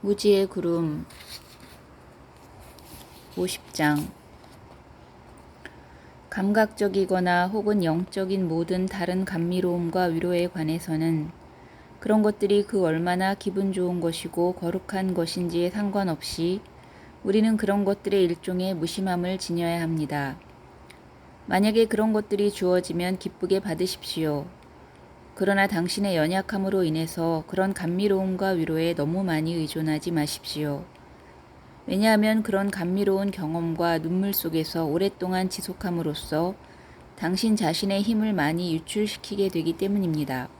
무지의 구름 50장. 감각적이거나 혹은 영적인 모든 다른 감미로움과 위로에 관해서는 그런 것들이 그 얼마나 기분 좋은 것이고 거룩한 것인지에 상관없이 우리는 그런 것들의 일종의 무심함을 지녀야 합니다. 만약에 그런 것들이 주어지면 기쁘게 받으십시오. 그러나 당신의 연약함으로 인해서 그런 감미로움과 위로에 너무 많이 의존하지 마십시오. 왜냐하면 그런 감미로운 경험과 눈물 속에서 오랫동안 지속함으로써 당신 자신의 힘을 많이 유출시키게 되기 때문입니다.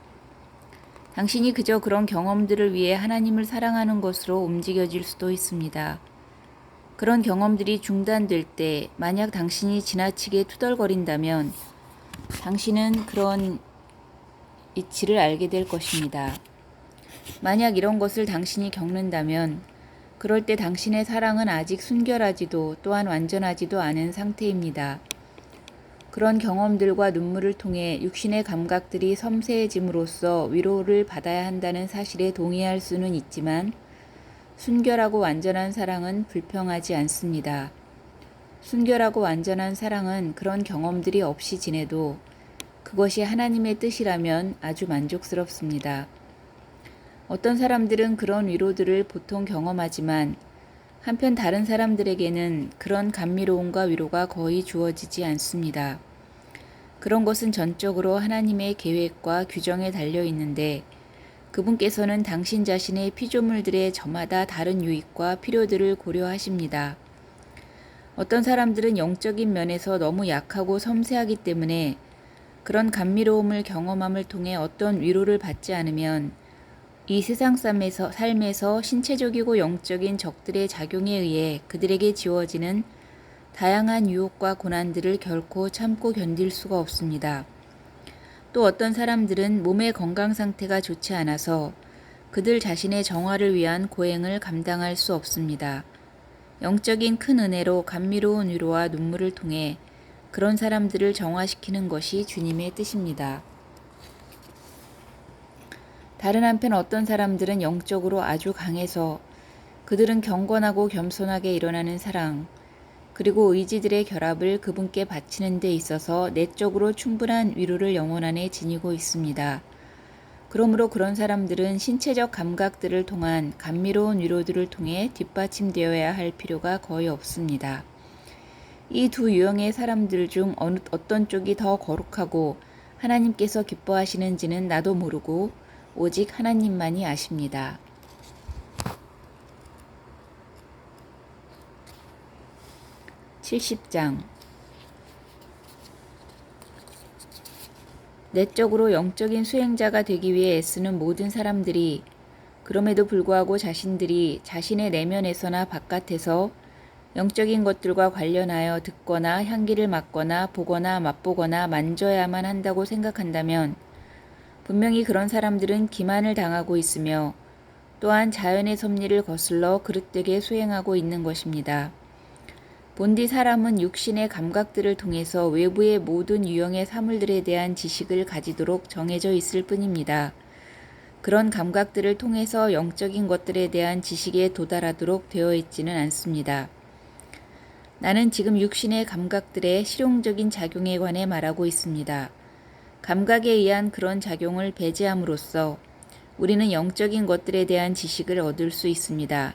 당신이 그저 그런 경험들을 위해 하나님을 사랑하는 것으로 움직여질 수도 있습니다. 그런 경험들이 중단될 때 만약 당신이 지나치게 투덜거린다면 당신은 그런 이치를 알게 될 것입니다. 만약 이런 것을 당신이 겪는다면 그럴 때 당신의 사랑은 아직 순결하지도 또한 완전하지도 않은 상태입니다. 그런 경험들과 눈물을 통해 육신의 감각들이 섬세해짐으로써 위로를 받아야 한다는 사실에 동의할 수는 있지만 순결하고 완전한 사랑은 불평하지 않습니다. 순결하고 완전한 사랑은 그런 경험들이 없이 지내도 그것이 하나님의 뜻이라면 아주 만족스럽습니다. 어떤 사람들은 그런 위로들을 보통 경험하지만 한편 다른 사람들에게는 그런 감미로움과 위로가 거의 주어지지 않습니다. 그런 것은 전적으로 하나님의 계획과 규정에 달려 있는데 그분께서는 당신 자신의 피조물들의 저마다 다른 유익과 필요들을 고려하십니다. 어떤 사람들은 영적인 면에서 너무 약하고 섬세하기 때문에 그런 감미로움을 경험함을 통해 어떤 위로를 받지 않으면 이 세상 삶에서 신체적이고 영적인 적들의 작용에 의해 그들에게 지워지는 다양한 유혹과 고난들을 결코 참고 견딜 수가 없습니다. 또 어떤 사람들은 몸의 건강 상태가 좋지 않아서 그들 자신의 정화를 위한 고행을 감당할 수 없습니다. 영적인 큰 은혜로 감미로운 위로와 눈물을 통해 그런 사람들을 정화시키는 것이 주님의 뜻입니다. 다른 한편 어떤 사람들은 영적으로 아주 강해서 그들은 경건하고 겸손하게 일어나는 사랑, 그리고 의지들의 결합을 그분께 바치는 데 있어서 내적으로 충분한 위로를 영혼 안에 지니고 있습니다. 그러므로 그런 사람들은 신체적 감각들을 통한 감미로운 위로들을 통해 뒷받침되어야 할 필요가 거의 없습니다. 이 두 유형의 사람들 중 어떤 쪽이 더 거룩하고 하나님께서 기뻐하시는지는 나도 모르고 오직 하나님만이 아십니다. 70장. 내적으로 영적인 수행자가 되기 위해 애쓰는 모든 사람들이 그럼에도 불구하고 자신들이 자신의 내면에서나 바깥에서 영적인 것들과 관련하여 듣거나 향기를 맡거나 보거나 맛보거나 만져야만 한다고 생각한다면 분명히 그런 사람들은 기만을 당하고 있으며 또한 자연의 섭리를 거슬러 그릇되게 수행하고 있는 것입니다. 본디 사람은 육신의 감각들을 통해서 외부의 모든 유형의 사물들에 대한 지식을 가지도록 정해져 있을 뿐입니다. 그런 감각들을 통해서 영적인 것들에 대한 지식에 도달하도록 되어 있지는 않습니다. 나는 지금 육신의 감각들의 실용적인 작용에 관해 말하고 있습니다. 감각에 의한 그런 작용을 배제함으로써 우리는 영적인 것들에 대한 지식을 얻을 수 있습니다.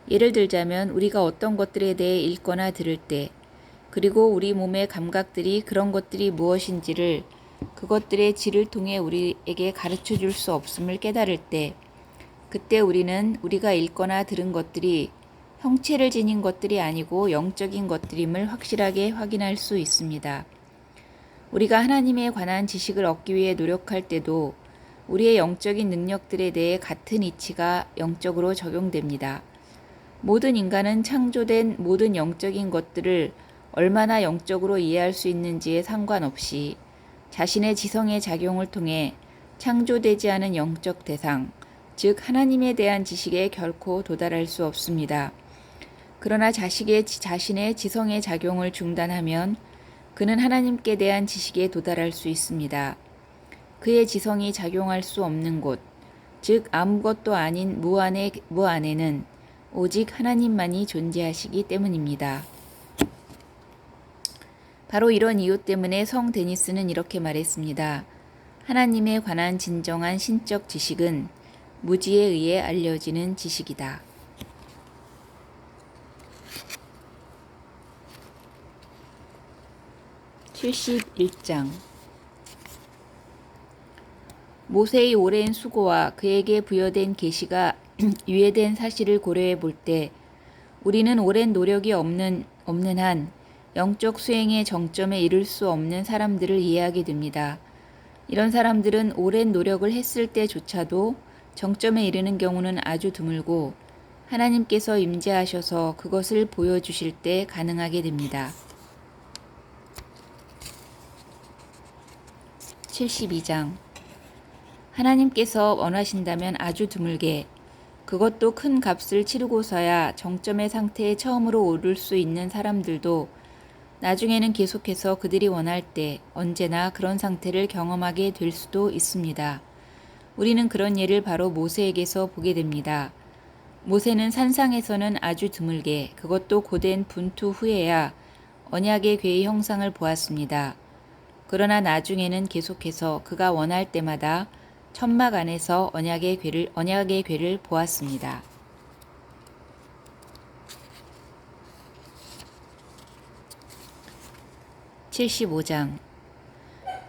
예를 들자면 우리가 어떤 것들에 대해 읽거나 들을 때, 그리고 우리 몸의 감각들이 그런 것들이 무엇인지를 그것들의 질을 통해 우리에게 가르쳐 줄 수 없음을 깨달을 때, 그때 우리는 우리가 읽거나 들은 것들이 형체를 지닌 것들이 아니고 영적인 것들임을 확실하게 확인할 수 있습니다. 우리가 하나님에 관한 지식을 얻기 위해 노력할 때도 우리의 영적인 능력들에 대해 같은 이치가 영적으로 적용됩니다. 모든 인간은 창조된 모든 영적인 것들을 얼마나 영적으로 이해할 수 있는지에 상관없이 자신의 지성의 작용을 통해 창조되지 않은 영적 대상, 즉 하나님에 대한 지식에 결코 도달할 수 없습니다. 그러나 자신의 지성의 작용을 중단하면 그는 하나님께 대한 지식에 도달할 수 있습니다. 그의 지성이 작용할 수 없는 곳, 즉 아무것도 아닌 무 안에는 오직 하나님만이 존재하시기 때문입니다. 바로 이런 이유 때문에 성 데니스는 이렇게 말했습니다. 하나님에 관한 진정한 신적 지식은 무지에 의해 알려지는 지식이다. 71장 모세의 오랜 수고와 그에게 부여된 계시가 유예된 사실을 고려해 볼 때 우리는 오랜 노력이 없는 한 영적 수행의 정점에 이를 수 없는 사람들을 이해하게 됩니다. 이런 사람들은 오랜 노력을 했을 때조차도 정점에 이르는 경우는 아주 드물고 하나님께서 임재하셔서 그것을 보여주실 때 가능하게 됩니다. 72장 하나님께서 원하신다면 아주 드물게 그것도 큰 값을 치르고서야 정점의 상태에 처음으로 오를 수 있는 사람들도 나중에는 계속해서 그들이 원할 때 언제나 그런 상태를 경험하게 될 수도 있습니다. 우리는 그런 예를 바로 모세에게서 보게 됩니다. 모세는 산상에서는 아주 드물게 그것도 고된 분투 후에야 언약의 궤의 형상을 보았습니다. 그러나 나중에는 계속해서 그가 원할 때마다 천막 안에서 언약의 궤를 보았습니다. 75장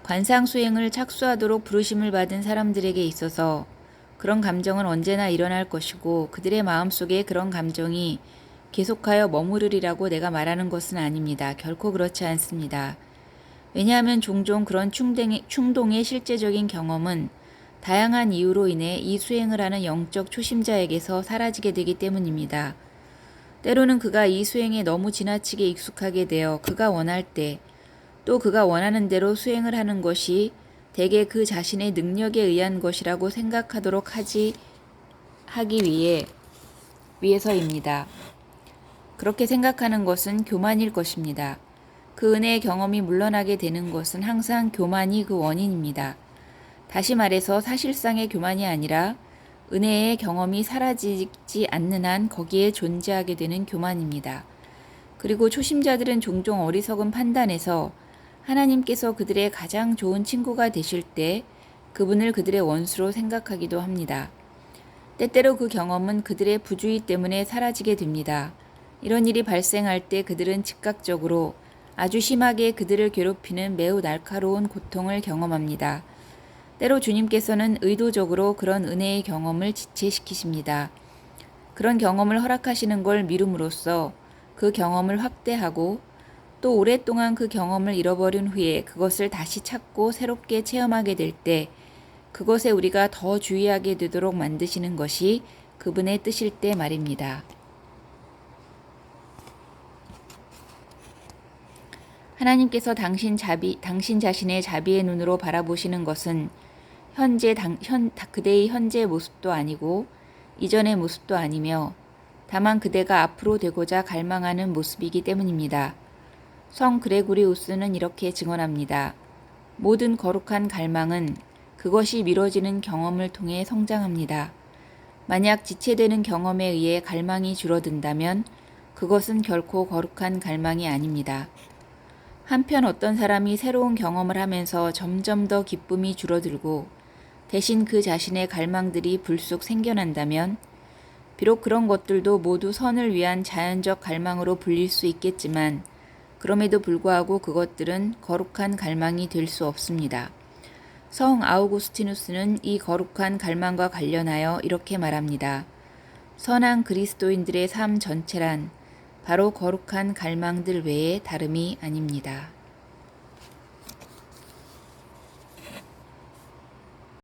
관상 수행을 착수하도록 부르심을 받은 사람들에게 있어서 그런 감정은 언제나 일어날 것이고 그들의 마음속에 그런 감정이 계속하여 머무르리라고 내가 말하는 것은 아닙니다. 결코 그렇지 않습니다. 왜냐하면 종종 그런 충동의 실제적인 경험은 다양한 이유로 인해 이 수행을 하는 영적 초심자에게서 사라지게 되기 때문입니다. 때로는 그가 이 수행에 너무 지나치게 익숙하게 되어 그가 원할 때 또 그가 원하는 대로 수행을 하는 것이 대개 그 자신의 능력에 의한 것이라고 생각하도록 하기 위해서입니다. 그렇게 생각하는 것은 교만일 것입니다. 그 은혜의 경험이 물러나게 되는 것은 항상 교만이 그 원인입니다. 다시 말해서 사실상의 교만이 아니라 은혜의 경험이 사라지지 않는 한 거기에 존재하게 되는 교만입니다. 그리고 초심자들은 종종 어리석은 판단에서 하나님께서 그들의 가장 좋은 친구가 되실 때 그분을 그들의 원수로 생각하기도 합니다. 때때로 그 경험은 그들의 부주의 때문에 사라지게 됩니다. 이런 일이 발생할 때 그들은 즉각적으로 아주 심하게 그들을 괴롭히는 매우 날카로운 고통을 경험합니다. 때로 주님께서는 의도적으로 그런 은혜의 경험을 지체시키십니다. 그런 경험을 허락하시는 걸 미룸으로써 그 경험을 확대하고 또 오랫동안 그 경험을 잃어버린 후에 그것을 다시 찾고 새롭게 체험하게 될 때 그것에 우리가 더 주의하게 되도록 만드시는 것이 그분의 뜻일 때 말입니다. 하나님께서 당신 자신의 자비의 눈으로 바라보시는 것은 그대의 현재 모습도 아니고 이전의 모습도 아니며 다만 그대가 앞으로 되고자 갈망하는 모습이기 때문입니다. 성 그레고리우스는 이렇게 증언합니다. 모든 거룩한 갈망은 그것이 미뤄지는 경험을 통해 성장합니다. 만약 지체되는 경험에 의해 갈망이 줄어든다면 그것은 결코 거룩한 갈망이 아닙니다. 한편 어떤 사람이 새로운 경험을 하면서 점점 더 기쁨이 줄어들고 대신 그 자신의 갈망들이 불쑥 생겨난다면 비록 그런 것들도 모두 선을 위한 자연적 갈망으로 불릴 수 있겠지만 그럼에도 불구하고 그것들은 거룩한 갈망이 될 수 없습니다. 성 아우구스티누스는 이 거룩한 갈망과 관련하여 이렇게 말합니다. 선한 그리스도인들의 삶 전체란 바로 거룩한 갈망들 외에 다름이 아닙니다.